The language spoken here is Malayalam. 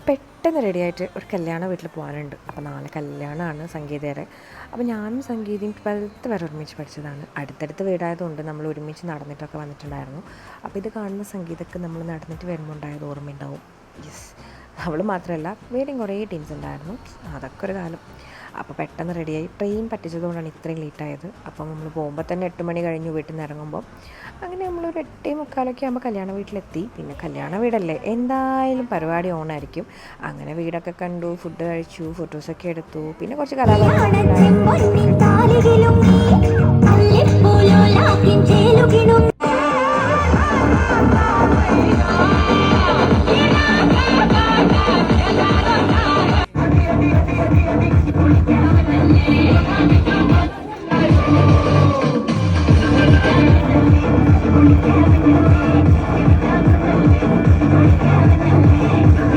പെട്ടെന്ന് റെഡിയായിട്ട് ഒരു കല്യാണ വീട്ടിൽ പോകാനുണ്ട്. അപ്പോൾ നാളെ കല്യാണമാണ് സംഗീതയുടെ. അപ്പോൾ ഞാനും സംഗീതയും 12th വരെ ഒരുമിച്ച് പഠിച്ചതാണ്. അടുത്തടുത്ത് വീടായതുകൊണ്ട് നമ്മൾ ഒരുമിച്ച് നടന്നിട്ടൊക്കെ വന്നിട്ടുണ്ടായിരുന്നു. അപ്പോൾ ഇത് കാണുന്ന സംഗീതക്ക് നമ്മൾ നടന്നിട്ട് വരുമ്പോൾ ഉണ്ടായത് ഓർമ്മയുണ്ടാവും. യെസ്, അവൾ മാത്രമല്ല വേറെയും കുറേ ടീംസ് ഉണ്ടായിരുന്നു. അതൊക്കെ ഒരു കാലം. അപ്പോൾ പെട്ടെന്ന് റെഡിയായി. ട്രെയിൻ പറ്റിച്ചതുകൊണ്ടാണ് ഇത്രയും ലേറ്റായത്. അപ്പം നമ്മൾ പോകുമ്പോൾ തന്നെ 8 മണി കഴിഞ്ഞു വീട്ടിൽ നിന്ന് ഇറങ്ങുമ്പോൾ. അങ്ങനെ നമ്മളൊരു 8:45 ആകുമ്പോൾ കല്യാണ വീട്ടിലെത്തി. പിന്നെ കല്യാണ വീടല്ലേ, എന്തായാലും പരിപാടി ഓണായിരിക്കും. അങ്ങനെ വീടൊക്കെ കണ്ടു, ഫുഡ് കഴിച്ചു, ഫോട്ടോസൊക്കെ എടുത്തു. പിന്നെ കുറച്ച് കലാപരിപാടി